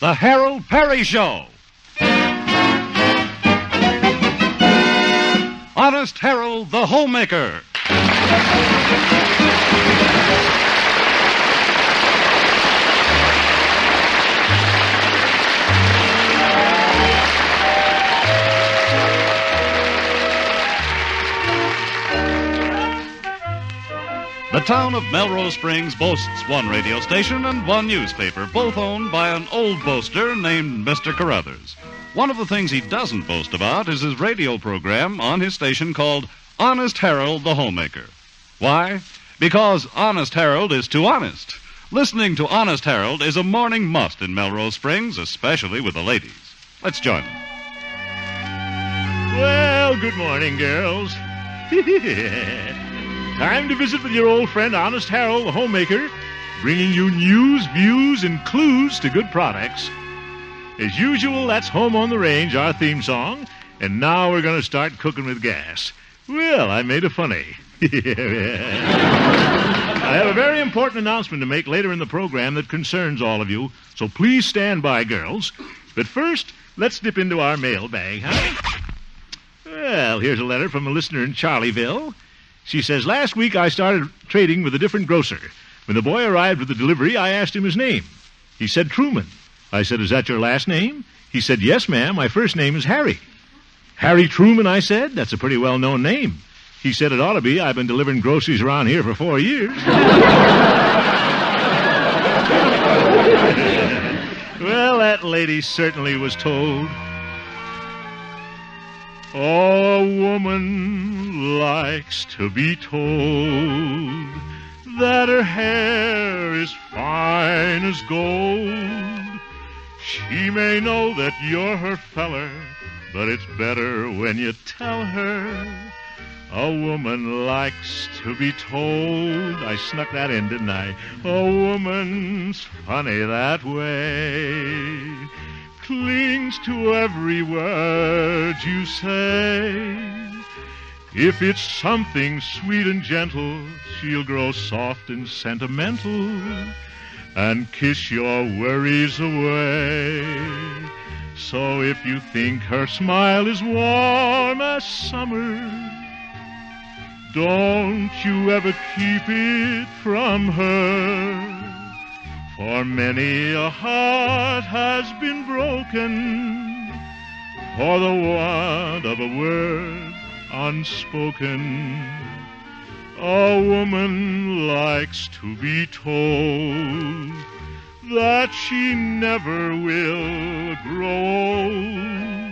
The Harold Peary Show. Honest Harold, the Homemaker. The town of Melrose Springs boasts one radio station and one newspaper, both owned by an old boaster named Mr. Carruthers. One of the things he doesn't boast about is his radio program on his station called Honest Harold the Homemaker. Why? Because Honest Harold is too honest. Listening to Honest Harold is a morning must in Melrose Springs, especially with the ladies. Let's join them. Well, good morning, girls. Time to visit with your old friend Honest Harold the Homemaker, bringing you news, views, and clues to good products. As usual, that's Home on the Range, our theme song, and now we're going to start cooking with gas. Well, I made a funny. I have a very important announcement to make later in the program that concerns all of you, so please stand by, girls. But first, let's dip into our mailbag, huh? Well, here's a letter from a listener in Charlieville. She says, last week I started trading with a different grocer. When the boy arrived with the delivery, I asked him his name. He said Truman. I said, is that your last name? He said, yes, ma'am. My first name is Harry. Harry Truman, I said. That's a pretty well-known name. He said, it ought to be. I've been delivering groceries around here for 4 years. Well, that lady certainly was told. A woman likes to be told that her hair is fine as gold. She may know that you're her feller, but it's better when you tell her. A woman likes to be told. I snuck that in, didn't I? A woman's funny that way. Clings to every word you say. If it's something sweet and gentle, she'll grow soft and sentimental and kiss your worries away. So if you think her smile is warm as summer, don't you ever keep it from her. For many a heart has been broken for the want of a word unspoken. A woman likes to be told that she never will grow old.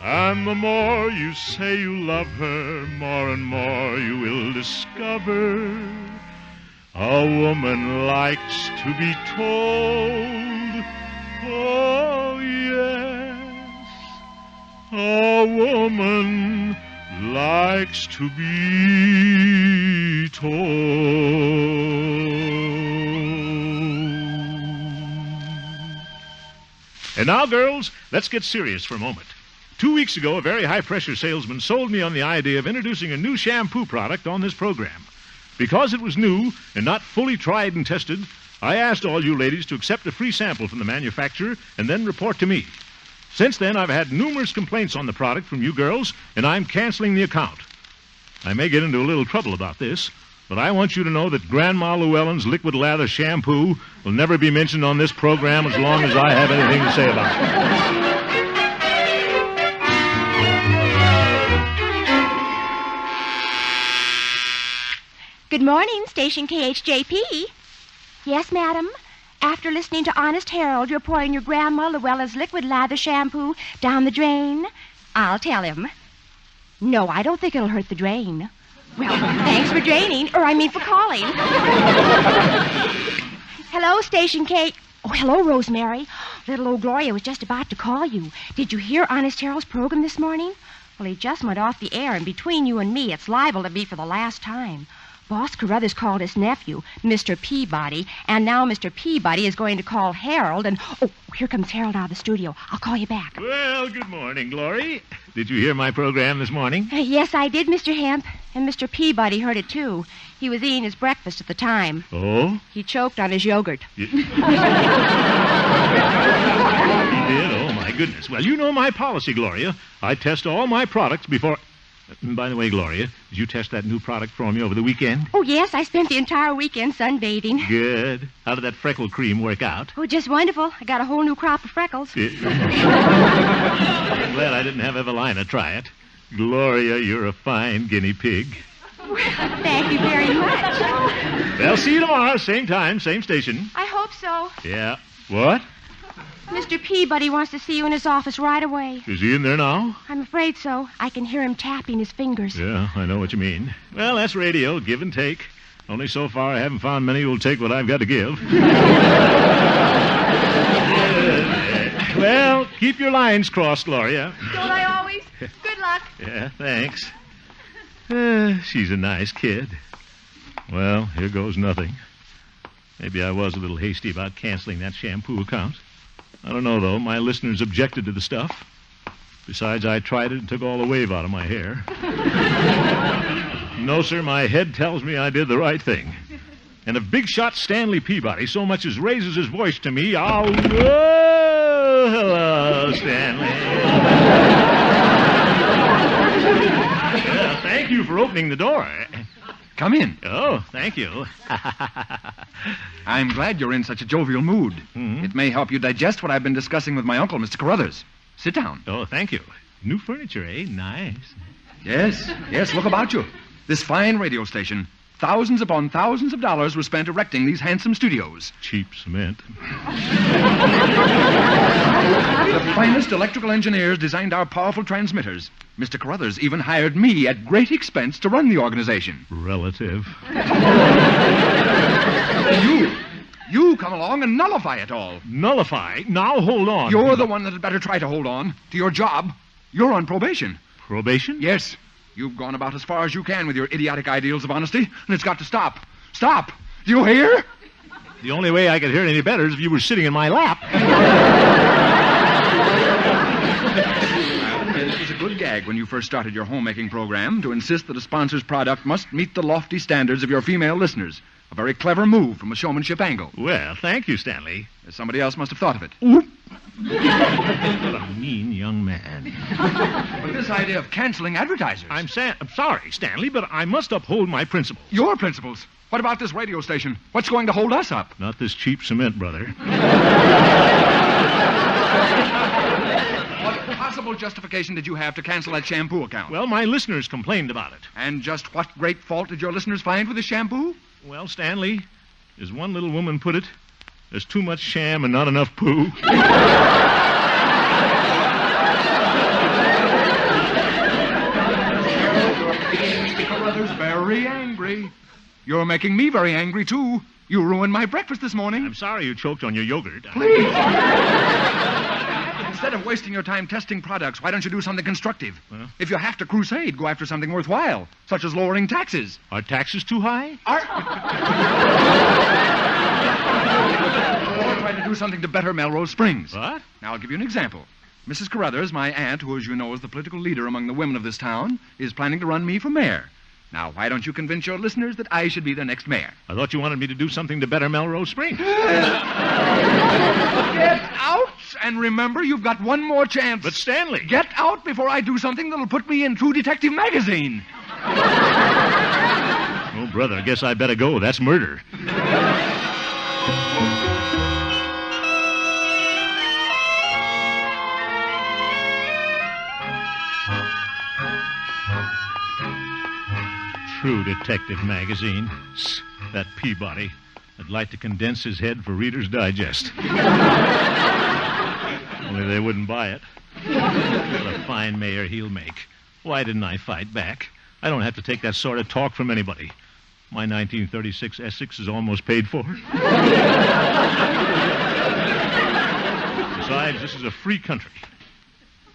And the more you say you love her, more and more you will discover. A woman likes to be told, oh yes, a woman likes to be told. And now, girls, let's get serious for a moment. 2 weeks ago, a very high-pressure salesman sold me on the idea of introducing a new shampoo product on this program. Because it was new and not fully tried and tested, I asked all you ladies to accept a free sample from the manufacturer and then report to me. Since then, I've had numerous complaints on the product from you girls, and I'm canceling the account. I may get into a little trouble about this, but I want you to know that Grandma Llewellyn's liquid lather shampoo will never be mentioned on this program as long as I have anything to say about it. Good morning, Station KHJP. Yes, madam. After listening to Honest Harold, you're pouring your Grandma Llewellyn's liquid lather shampoo down the drain? I'll tell him. No, I don't think it'll hurt the drain. Well, thanks for for calling. Hello, Station K. Oh, hello, Rosemary. Little old Gloria was just about to call you. Did you hear Honest Harold's program this morning? Well, he just went off the air, and between you and me, it's liable to be for the last time. Boss Carruthers called his nephew, Mr. Peabody, and now Mr. Peabody is going to call Harold, and... Oh, Here comes Harold out of the studio. I'll call you back. Well, good morning, Glory. Did you hear my program this morning? Yes, I did, Mr. Hemp. And Mr. Peabody heard it, too. He was eating his breakfast at the time. Oh? He choked on his yogurt. He did? Oh, my goodness. Well, you know my policy, Gloria. I test all my products before... By the way, Gloria, did you test that new product for me over the weekend? Oh, yes, I spent the entire weekend sunbathing. Good. How did that freckle cream work out? Oh, just wonderful. I got a whole new crop of freckles. I'm glad I didn't have Evelina try it. Gloria, you're a fine guinea pig. Well, thank you very much. Well, see you tomorrow, same time, same station. I hope so. Yeah. What? Mr. Peabody wants to see you in his office right away. Is he in there now? I'm afraid so. I can hear him tapping his fingers. Yeah, I know what you mean. Well, that's radio, give and take. Only so far I haven't found many who'll take what I've got to give. Well, keep your lines crossed, Gloria. Don't I always? Good luck. Yeah, thanks. She's a nice kid. Well, here goes nothing. Maybe I was a little hasty about canceling that shampoo account. I don't know, though. My listeners objected to the stuff. Besides, I tried it and took all the wave out of my hair. No, sir, my head tells me I did the right thing. And if big shot Stanley Peabody so much as raises his voice to me, I'll... Oh, hello, Stanley. Well, thank you for opening the door. Come in. Oh, thank you. I'm glad you're in such a jovial mood. Mm-hmm. It may help you digest what I've been discussing with my uncle, Mr. Carruthers. Sit down. Oh, thank you. New furniture, eh? Nice. Yes, look about you. This fine radio station. Thousands upon thousands of dollars were spent erecting these handsome studios. Cheap cement. The finest electrical engineers designed our powerful transmitters. Mr. Carruthers even hired me at great expense to run the organization. Relative. You come along and nullify it all. Nullify? Now hold on. You're the one that had better try to hold on to your job. You're on probation. Probation? Yes. You've gone about as far as you can with your idiotic ideals of honesty, and it's got to stop. Stop! Do you hear? The only way I could hear it any better is if you were sitting in my lap. It was a good gag when you first started your homemaking program to insist that a sponsor's product must meet the lofty standards of your female listeners. A very clever move from a showmanship angle. Well, thank you, Stanley. Somebody else must have thought of it. What a mean young man. But this idea of canceling advertisers... I'm sorry, Stanley, but I must uphold my principles. Your principles? What about this radio station? What's going to hold us up? Not this cheap cement, brother. What possible justification did you have to cancel that shampoo account? Well, my listeners complained about it. And just what great fault did your listeners find with the shampoo? Well, Stanley, as one little woman put it, there's too much sham and not enough poo. Mr. Carruthers very angry. You're making me very angry, too. You ruined my breakfast this morning. I'm sorry you choked on your yogurt. Please. Instead of wasting your time testing products, why don't you do something constructive? Well? If you have to crusade, go after something worthwhile, such as lowering taxes. Are taxes too high? Or try to do something to better Melrose Springs. What? Now, I'll give you an example. Mrs. Carruthers, my aunt, who, as you know, is the political leader among the women of this town, is planning to run me for mayor. Now, why don't you convince your listeners that I should be their next mayor? I thought you wanted me to do something to better Melrose Springs. Get out! And remember, you've got one more chance. But Stanley... Get out before I do something that'll put me in True Detective magazine. Oh, brother, I guess I better go. That's murder. True Detective magazine. That Peabody. I'd like to condense his head for Reader's Digest. Only they wouldn't buy it. What a fine mayor he'll make. Why didn't I fight back? I don't have to take that sort of talk from anybody. My 1936 Essex is almost paid for. Besides, this is a free country.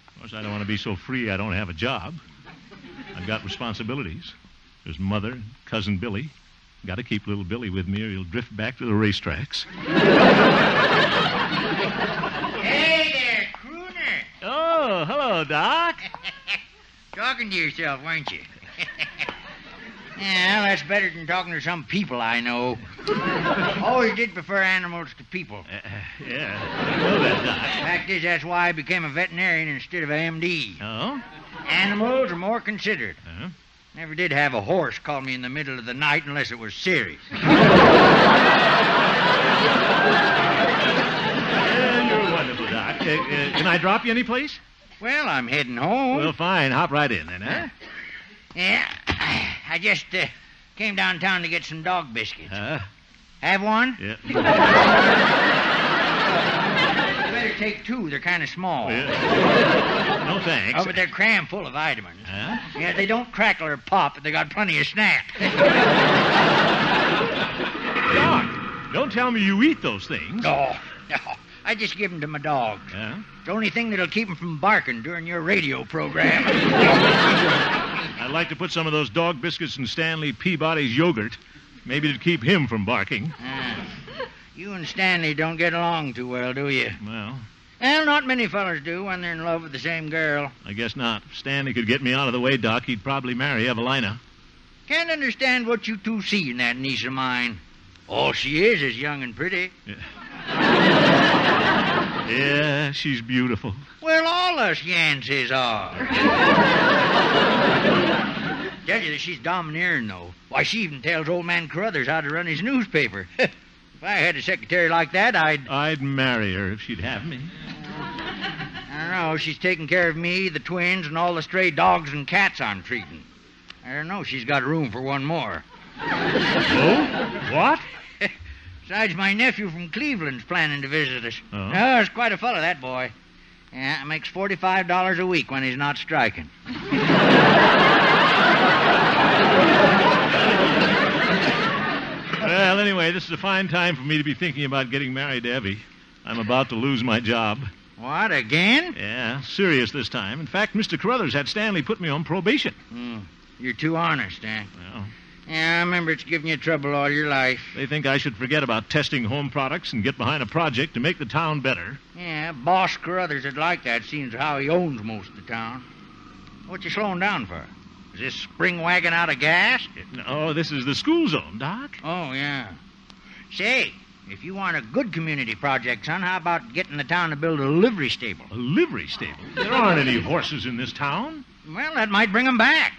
Of course, I don't want to be so free I don't have a job. I've got responsibilities. There's Mother and Cousin Billy. Got to keep little Billy with me or he'll drift back to the racetracks. Oh, hello, Doc. Talking to yourself, weren't you? Yeah, that's better than talking to some people I know. Always did prefer animals to people. Yeah, I know that, Doc. Fact is, that's why I became a veterinarian instead of an MD. Oh? Animals are more considerate. Huh? Never did have a horse call me in the middle of the night unless it was serious. Yeah, you're wonderful, Doc. Can I drop you any place? Well, I'm heading home. Well, fine. Hop right in, then, huh? Yeah, I just came downtown to get some dog biscuits. Huh? Have one? Yeah. You better take two. They're kind of small. Yeah. No, thanks. Oh, but they're cram full of vitamins. Huh? Yeah, they don't crackle or pop, but they got plenty of snap. Doc, don't tell me you eat those things. No. I just give them to my dogs. Huh? It's the only thing that'll keep them from barking during your radio program. I'd like to put some of those dog biscuits in Stanley Peabody's yogurt. Maybe to keep him from barking. You and Stanley don't get along too well, do you? Well, Not many fellas do when they're in love with the same girl. I guess not. If Stanley could get me out of the way, Doc, he'd probably marry Evelina. Can't understand what you two see in that niece of mine. All she is young and pretty. Yeah, she's beautiful. Well, all us Yanceys are. Tell you that she's domineering, though. Why, she even tells old man Carruthers how to run his newspaper. If I had a secretary like that, I'd marry her if she'd have me. I don't know. She's taking care of me, the twins, and all the stray dogs and cats I'm treating. I don't know. She's got room for one more. Oh? What? Besides, my nephew from Cleveland's planning to visit us. Oh? No, he's quite a fellow, that boy. Yeah, makes $45 a week when he's not striking. Well, anyway, this is a fine time for me to be thinking about getting married to Evie. I'm about to lose my job. What, again? Yeah, serious this time. In fact, Mr. Carruthers had Stanley put me on probation. You're too honest, eh? Well, Yeah, I remember it's given you trouble all your life. they think I should forget about testing home products and get behind a project to make the town better. Yeah, Boss Carruthers would like that, seeing as how he owns most of the town. What you slowing down for? Is this spring wagon out of gas? No, this is the school zone, Doc. Oh, yeah. Say, if you want a good community project, son, how about getting the town to build a livery stable? A livery stable? There aren't any horses in this town. Well, that might bring them back.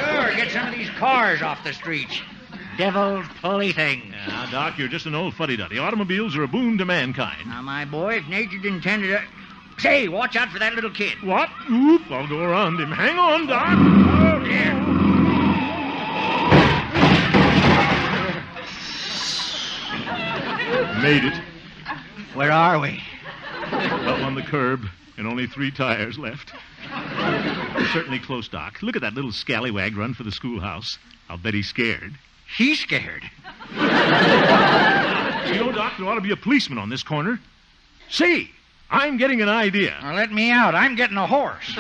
Sure, get some of these cars off the streets. Devil's playthings. Now, Doc, you're just an old fuddy-duddy. Automobiles are a boon to mankind. Now, my boy, if nature'd intended it... Say, watch out for that little kid. What? Oop, I'll go around him. Hang on, Doc. Oh, dear. Made it. Where are we? Up on the curb, and only 3 tires left. Certainly close, Doc. Look at that little scallywag run for the schoolhouse. I'll bet he's scared. He's scared. You know, Doc, there ought to be a policeman on this corner. Say, I'm getting an idea. Now, let me out. I'm getting a horse.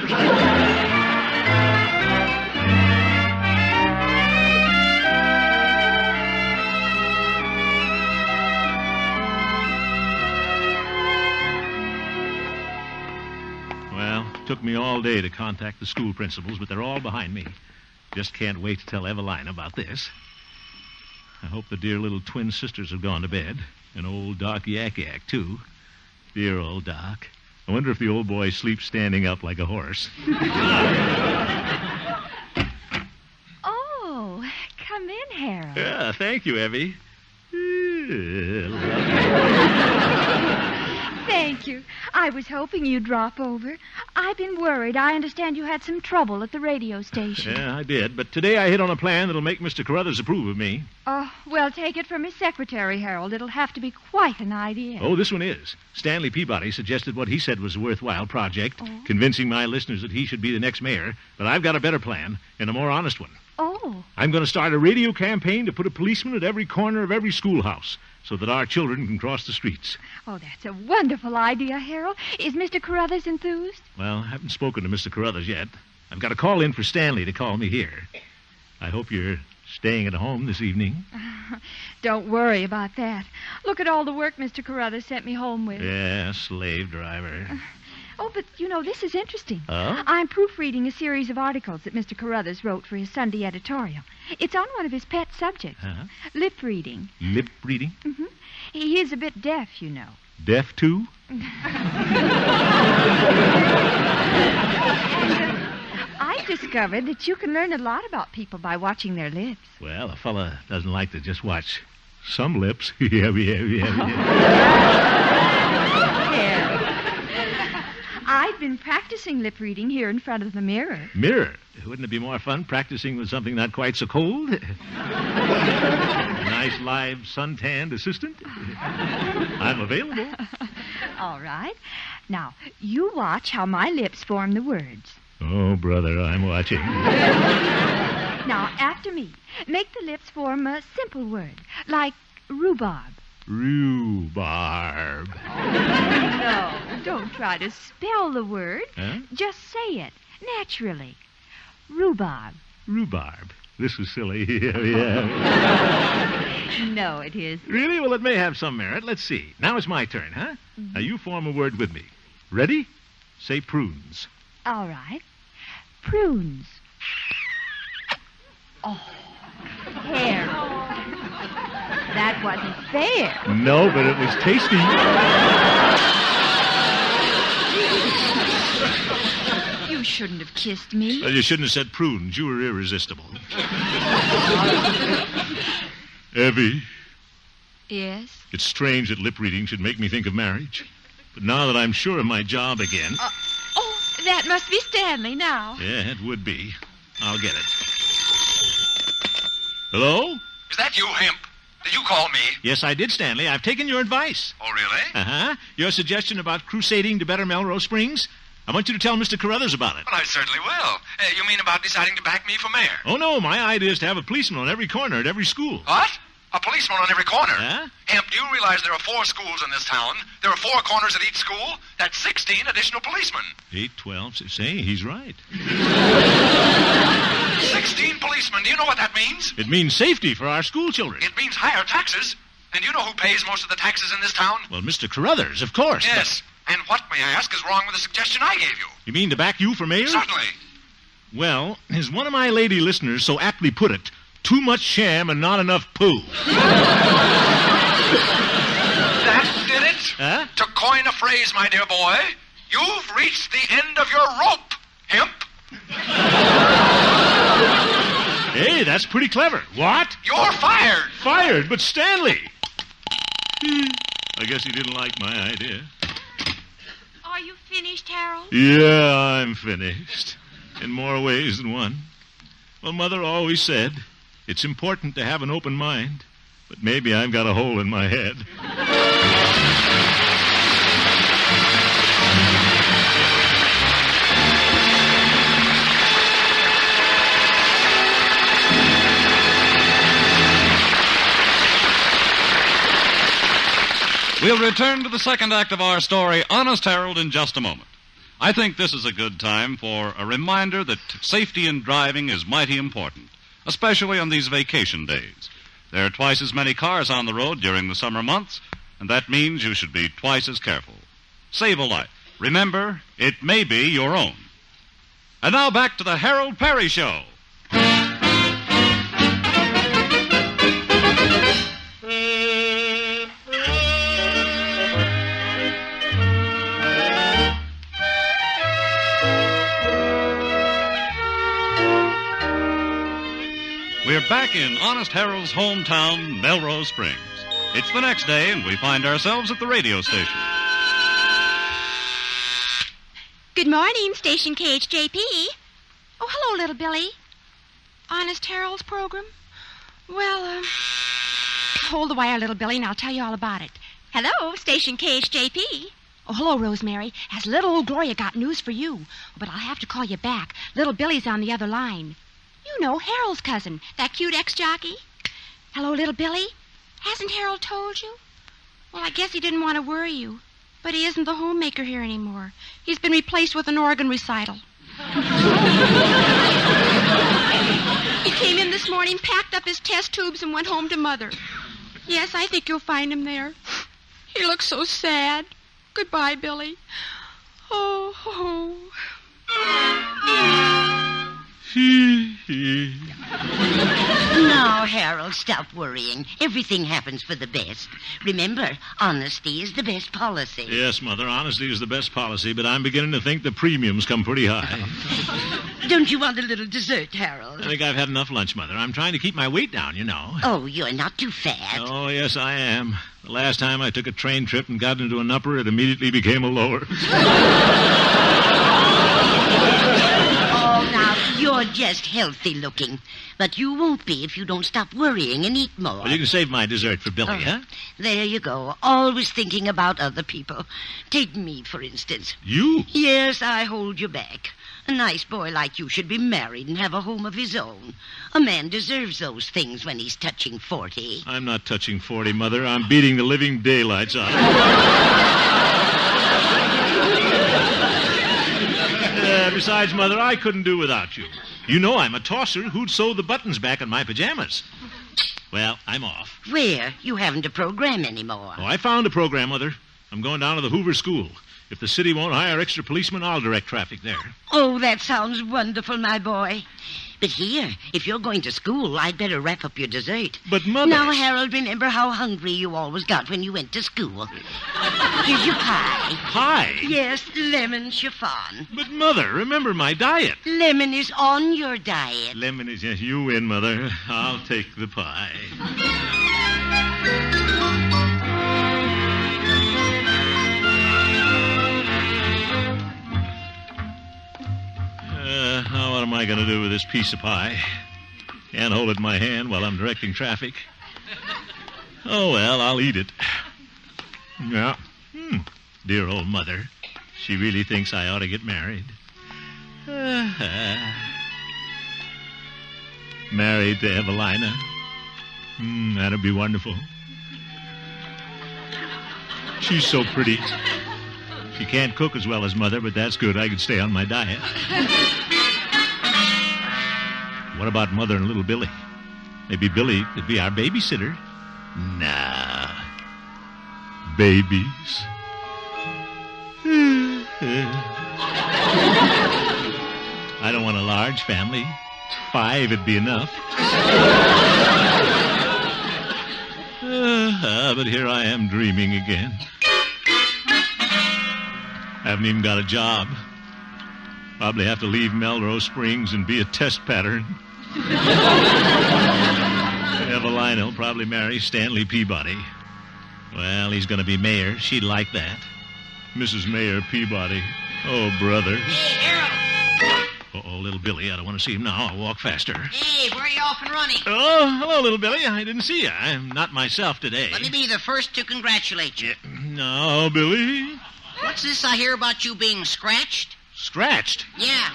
Well, it took me all day to contact the school principals, but they're all behind me. Just can't wait to tell Evelina about this. I hope the dear little twin sisters have gone to bed. And old Doc Yak-Yak, too. Dear old Doc. I wonder if the old boy sleeps standing up like a horse. Oh, come in, Harold. Yeah, thank you, Evie. Thank you. I was hoping you'd drop over. I've been worried. I understand you had some trouble at the radio station. Yeah, I did. But today I hit on a plan that'll make Mr. Carruthers approve of me. Oh, well, take it from his secretary, Harold. It'll have to be quite an idea. Oh, this one is. Stanley Peabody suggested what he said was a worthwhile project, Oh. convincing my listeners that he should be the next mayor. But I've got a better plan, and a more honest one. Oh, I'm going to start a radio campaign to put a policeman at every corner of every schoolhouse so that our children can cross the streets. oh, that's a wonderful idea, Harold. Is Mr. Carruthers enthused? Well, I haven't spoken to Mr. Carruthers yet. I've got a call in for Stanley to call me here. I hope you're staying at home this evening. Don't worry about that. Look at all the work Mr. Carruthers sent me home with. Yeah, slave driver. Oh, but, this is interesting. Oh? I'm proofreading a series of articles that Mr. Carruthers wrote for his Sunday editorial. It's on one of his pet subjects, lip reading. Lip reading? Mm-hmm. He is a bit deaf, Deaf, too? I discovered that you can learn a lot about people by watching their lips. Well, a fella doesn't like to just watch some lips. Yeah. I've been practicing lip reading here in front of the mirror. Mirror? Wouldn't it be more fun practicing with something not quite so cold? A nice, live, suntanned assistant? I'm available. All right. Now, you watch how my lips form the words. Oh, brother, I'm watching. Now, after me, make the lips form a simple word, like rhubarb. Rhubarb. No, don't try to spell the word. Huh? Just say it, naturally. Rhubarb. Rhubarb. This was silly. Yeah. No, it isn't. Really? Well, it may have some merit. Let's see. Now it's my turn, huh? Mm-hmm. Now you form a word with me. Ready? Say prunes. All right. Prunes. Oh, hair. That wasn't fair. No, but it was tasty. You shouldn't have kissed me. Well, you shouldn't have said prunes. You were irresistible. Evie, Yes? it's strange that lip reading should make me think of marriage. But now that I'm sure of my job again... Oh, that must be Stanley now. Yeah, it would be. I'll get it. Hello? Is that you, Hemp? Did you call me? Yes, I did, Stanley. I've taken your advice. Oh, really? Uh-huh. Your suggestion about crusading to better Melrose Springs? I want you to tell Mr. Carruthers about it. Well, I certainly will. You mean about deciding to back me for mayor? Oh, no. My idea is to have a policeman on every corner at every school. What? A policeman on every corner? Huh? Hemp, do you realize there are 4 schools in this town? There are 4 corners at each school? That's 16 additional policemen. 8, 12, say, he's right. 16 policemen. Do you know what that means? It means safety for our school children. It means higher taxes. And you know who pays most of the taxes in this town? Well, Mr. Carruthers, of course. Yes. And what, may I ask, is wrong with the suggestion I gave you? You mean to back you for mayor? Certainly. Well, as one of my lady listeners so aptly put it, too much sham and not enough poo. That did it? Huh? To coin a phrase, my dear boy, you've reached the end of your rope, Hemp. Hey, that's pretty clever. What? You're fired. Fired, but Stanley. I guess he didn't like my idea. Are you finished, Harold? Yeah, I'm finished. In more ways than one. Well, Mother always said, it's important to have an open mind, but maybe I've got a hole in my head. We'll return to the second act of our story, Honest Harold, in just a moment. I think this is a good time for a reminder that safety in driving is mighty important, especially on these vacation days. There are twice as many cars on the road during the summer months, and that means you should be twice as careful. Save a life. Remember, it may be your own. And now back to the Harold Peary Show. We're back in Honest Harold's hometown, Melrose Springs. It's the next day, and we find ourselves at the radio station. Good morning, Station KHJP. Oh, hello, little Billy. Honest Harold's program? Well, hold the wire, little Billy, and I'll tell you all about it. Hello, Station KHJP. Oh, hello, Rosemary. Has little old Gloria got news for you? But I'll have to call you back. Little Billy's on the other line. You know, Harold's cousin, that cute ex-jockey. Hello, little Billy. Hasn't Harold told you? Well, I guess he didn't want to worry you. But he isn't the homemaker here anymore. He's been replaced with an organ recital. He came in this morning, packed up his test tubes, and went home to Mother. Yes, I think you'll find him there. He looks so sad. Goodbye, Billy. Oh. Now, Harold, stop worrying. Everything happens for the best. Remember, honesty is the best policy. Yes, Mother, honesty is the best policy, but I'm beginning to think the premiums come pretty high. Don't you want a little dessert, Harold? I think I've had enough lunch, Mother. I'm trying to keep my weight down, you know. Oh, you're not too fat. Oh, yes, I am. The last time I took a train trip and got into an upper, it immediately became a lower. Oh, now, you're just healthy looking. But you won't be if you don't stop worrying and eat more. Well, you can save my dessert for Billy, huh? There you go. Always thinking about other people. Take me, for instance. You? Yes, I hold you back. A nice boy like you should be married and have a home of his own. A man deserves those things when he's touching 40. I'm not touching 40, Mother. I'm beating the living daylights out of it. Besides, Mother, I couldn't do without you. You know I'm a tosser who'd sew the buttons back on my pajamas. Well, I'm off. Where? You haven't a program anymore. Oh, I found a program, Mother. I'm going down to the Hoover School. If the city won't hire extra policemen, I'll direct traffic there. Oh, that sounds wonderful, my boy. But here, if you're going to school, I'd better wrap up your dessert. But, Mother... Now, Harold, remember how hungry you always got when you went to school. Here's your pie. Pie? Yes, lemon chiffon. But, Mother, remember my diet. Lemon is on your diet. Lemon is... Yes, you win, Mother. I'll take the pie. Now what am I going to do with this piece of pie? Can't hold it in my hand while I'm directing traffic. Oh, well, I'll eat it. Yeah. Dear old Mother. She really thinks I ought to get married. Married to Evelina. That'd be wonderful. She's so pretty. She can't cook as well as Mother, but that's good. I can stay on my diet. What about Mother and little Billy? Maybe Billy could be our babysitter. Nah. Babies. I don't want a large family. 5 would be enough. But here I am dreaming again. Haven't even got a job. Probably have to leave Melrose Springs and be a test pattern. Evelina will probably marry Stanley Peabody. Well, he's going to be mayor. She'd like that. Mrs. Mayor Peabody. Oh, brother. Hey, Harold. Uh-oh, little Billy. I don't want to see him now. I'll walk faster. Hey, where are you off and running? Oh, hello, little Billy. I didn't see you. I'm not myself today. Let me be the first to congratulate you. No, Billy. What's this I hear about you being scratched? Scratched? Yeah.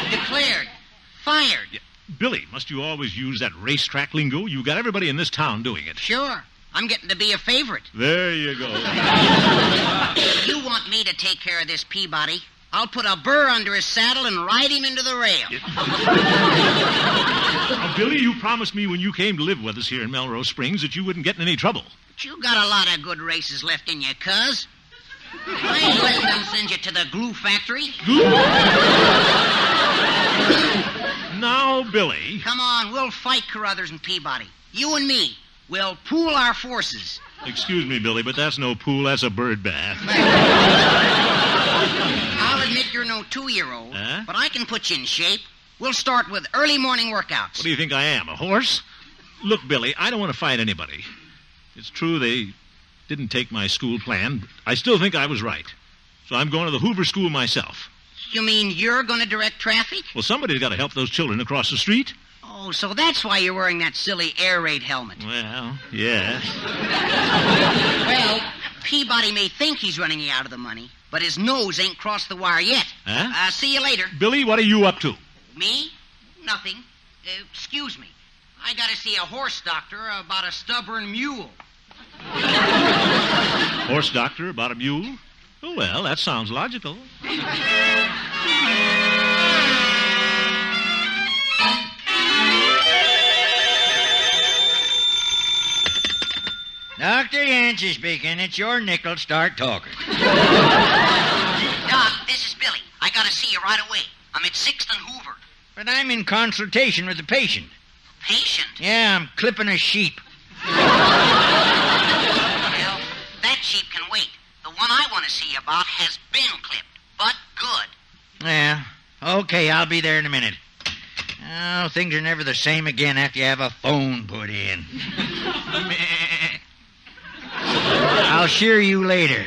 Declared. Fired. Yeah. Billy, must you always use that racetrack lingo? You got everybody in this town doing it. Sure. I'm getting to be a favorite. There you go. If you want me to take care of this Peabody, I'll put a burr under his saddle and ride him into the rail. Now, Billy, you promised me when you came to live with us here in Melrose Springs that you wouldn't get in any trouble. But you got a lot of good races left in you, cuz. I ain't letting them send you to the glue factory. Now, Billy. Come on, we'll fight Carruthers and Peabody. You and me. We'll pool our forces. Excuse me, Billy, but that's no pool. That's a bird bath. I'll admit you're no 2-year-old, Huh? but I can put you in shape. We'll start with early morning workouts. What do you think I am, a horse? Look, Billy, I don't want to fight anybody. It's true they didn't take my school plan, but I still think I was right. So I'm going to the Hoover School myself. You mean you're going to direct traffic? Well, somebody's got to help those children across the street. Oh, so that's why you're wearing that silly air raid helmet. Well, yes. Well, Peabody may think he's running you out of the money, but his nose ain't crossed the wire yet. Huh? See you later. Billy, what are you up to? Me? Nothing. Excuse me. I got to see a horse doctor about a stubborn mule. Horse doctor about a mule? Oh, well, that sounds logical. Dr. Yancey speaking. It's your nickel. Start talking. to see you right away. I'm at 6th and Hoover. But I'm in consultation with the patient. Patient? Yeah, I'm clipping a sheep. Well, that sheep can wait. The one I want to see you about has been clipped, but good. Yeah, okay, I'll be there in a minute. Oh, things are never the same again after you have a phone put in. I'll shear you later.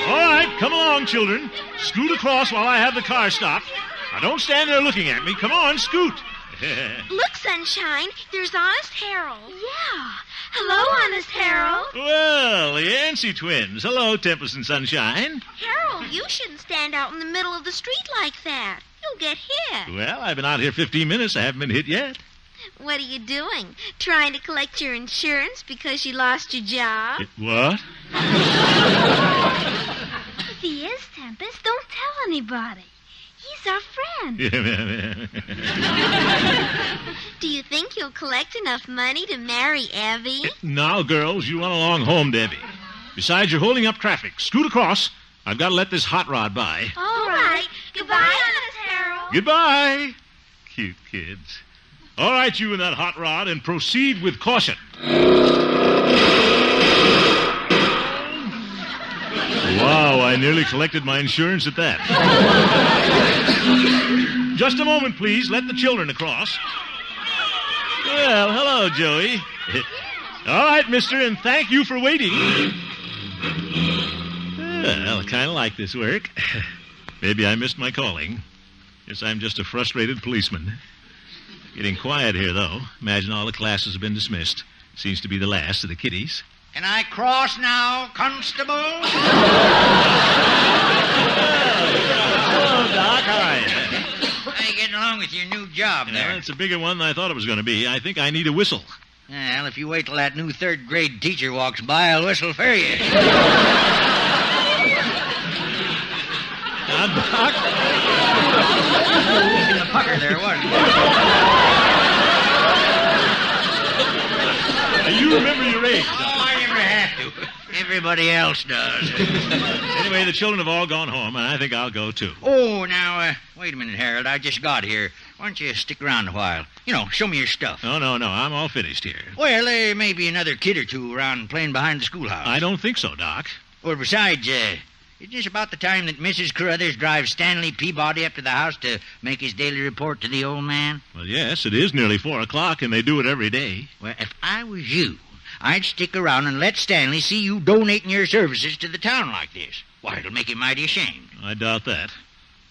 All right, come along, children. Scoot across while I have the car stopped. Now, don't stand there looking at me. Come on, scoot. Look, Sunshine, there's Honest Harold. Yeah. Hello, Honest Harold. Well, the Yancey twins. Hello, Tempest and Sunshine. Harold, you shouldn't stand out in the middle of the street like that. You'll get hit. Well, I've been out here 15 minutes. I haven't been hit yet. What are you doing? Trying to collect your insurance because you lost your job? What? If he is, Tempest, don't tell anybody. He's our friend. Do you think you'll collect enough money to marry Evie? Now, girls, you run along home, Debbie. Besides, you're holding up traffic. Scoot across. I've got to let this hot rod by. All right. Goodbye, Honest Harold. Goodbye. Cute kids. All right, you and that hot rod, and proceed with caution. Wow, I nearly collected my insurance at that. Just a moment, please. Let the children across. Well, hello, Joey. All right, mister, and thank you for waiting. Well, I kind of like this work. Maybe I missed my calling. Guess I'm just a frustrated policeman. Getting quiet here, though. Imagine all the classes have been dismissed. Seems to be the last of the kiddies. Can I cross now, Constable? Hello, Doc. How are you? How you getting along with your new job there? It's a bigger one than I thought it was going to be. I think I need a whistle. Well, if you wait till that new third-grade teacher walks by, I'll whistle for you. Now, Doc. In the pucker there, wasn't it? You remember your age, Doc. Oh, I never have to. Everybody else does. Anyway, the children have all gone home, and I think I'll go, too. Oh, now, wait a minute, Harold. I just got here. Why don't you stick around a while? You know, show me your stuff. No. I'm all finished here. Well, there may be another kid or two around playing behind the schoolhouse. I don't think so, Doc. Well, besides, isn't this about the time that Mrs. Carruthers drives Stanley Peabody up to the house to make his daily report to the old man? Well, yes, it is nearly 4 o'clock, and they do it every day. Well, if I was you, I'd stick around and let Stanley see you donating your services to the town like this. Why, it'll make him mighty ashamed. I doubt that.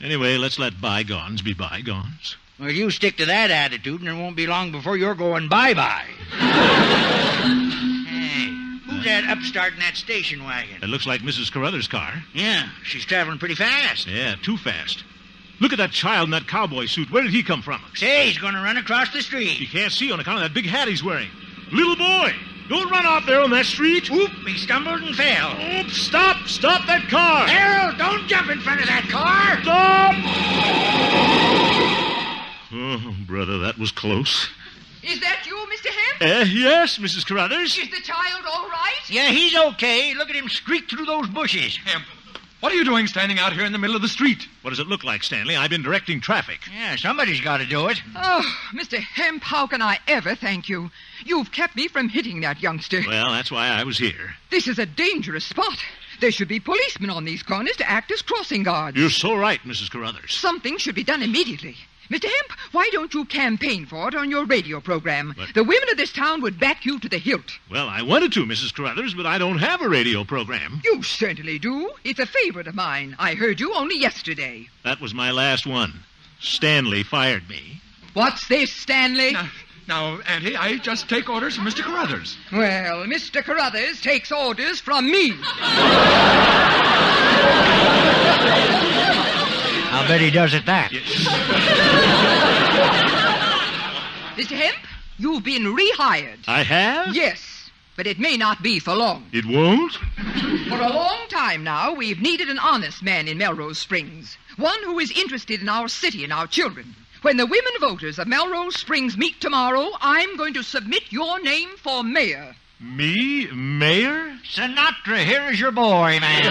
Anyway, let's let bygones be bygones. Well, you stick to that attitude, and it won't be long before you're going bye-bye. Hey, who's that upstart in that station wagon? It looks like Mrs. Carruthers' car. Yeah, she's traveling pretty fast. Yeah, too fast. Look at that child in that cowboy suit. Where did he come from? Say, he's going to run across the street. You can't see on account of that big hat he's wearing. Little boy, don't run out there on that street. Whoop, he stumbled and fell. Oops, stop that car. Harold, don't jump in front of that car. Stop! Oh, brother, that was close. Is that you, Mr. Hemp? Yes, Mrs. Carruthers. Is the child all right? Yeah, he's okay. Look at him streak through those bushes. Hemp, what are you doing standing out here in the middle of the street? What does it look like, Stanley? I've been directing traffic. Yeah, somebody's got to do it. Oh, Mr. Hemp, how can I ever thank you? You've kept me from hitting that youngster. Well, that's why I was here. This is a dangerous spot. There should be policemen on these corners to act as crossing guards. You're so right, Mrs. Carruthers. Something should be done immediately. Mr. Hemp, why don't you campaign for it on your radio program? But the women of this town would back you to the hilt. Well, I wanted to, Mrs. Carruthers, but I don't have a radio program. You certainly do. It's a favorite of mine. I heard you only yesterday. That was my last one. Stanley fired me. What's this, Stanley? Now, Auntie, I just take orders from Mr. Carruthers. Well, Mr. Carruthers takes orders from me. I'll bet he does at that. Yes. Mr. Hemp, you've been rehired. I have? Yes, but it may not be for long. It won't? For a long time now, we've needed an honest man in Melrose Springs. One who is interested in our city and our children. When the women voters of Melrose Springs meet tomorrow, I'm going to submit your name for mayor. Me? Mayor? Sinatra, here's your boy, man.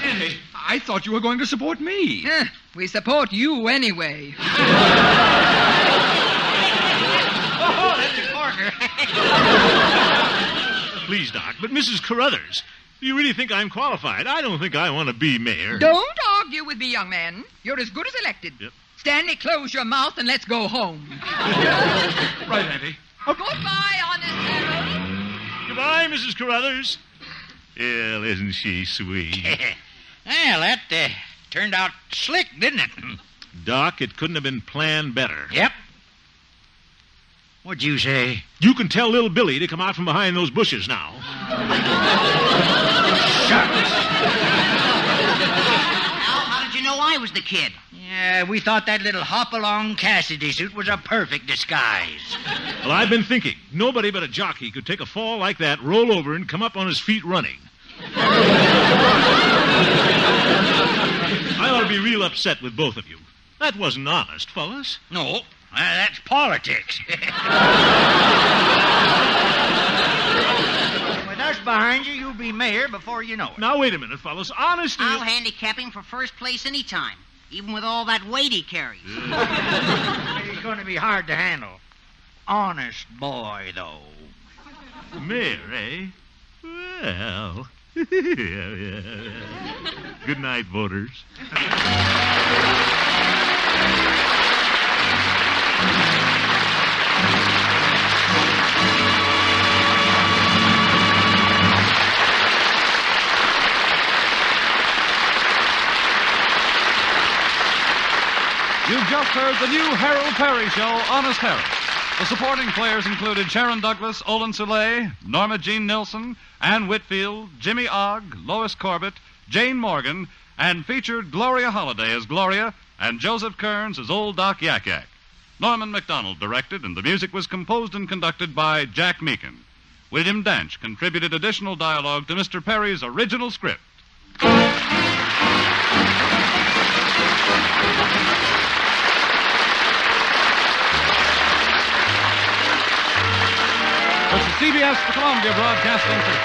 Andy, I thought you were going to support me. We support you anyway. Oh, that's a corker. Please, Doc, but Mrs. Carruthers, do you really think I'm qualified? I don't think I want to be mayor. Don't argue with me, young man. You're as good as elected. Yep. Stanley, close your mouth and let's go home. Right, Auntie. Goodbye, Honest Harold. Goodbye, Mrs. Carruthers. Well, isn't she sweet? Well, that turned out slick, didn't it? Doc, it couldn't have been planned better. Yep. What'd you say? You can tell little Billy to come out from behind those bushes now. How did you know I was the kid? Yeah, we thought that little hop-along Cassidy suit was a perfect disguise. Well, I've been thinking. Nobody but a jockey could take a fall like that, roll over, and come up on his feet running. I ought to be real upset with both of you. That wasn't honest, fellas. No, that's politics. With us behind you, you'll be mayor before you know it. Now, wait a minute, fellas. Honestly... I'll handicap him for first place anytime, even with all that weight he carries. He's going to be hard to handle. Honest boy, though. Mayor, eh? Well... Good night, voters. You've just heard the new Harold Peary Show, Honest Harold. The supporting players included Sharon Douglas, Olin Soule, Norma Jean Nilsson, Ann Whitfield, Jimmy Ogg, Lois Corbett, Jane Morgan, and featured Gloria Holliday as Gloria and Joseph Kearns as Old Doc Yak Yak. Norman MacDonald directed, and the music was composed and conducted by Jack Meakin. William Danch contributed additional dialogue to Mr. Peary's original script. This is CBS, the Columbia Broadcasting System.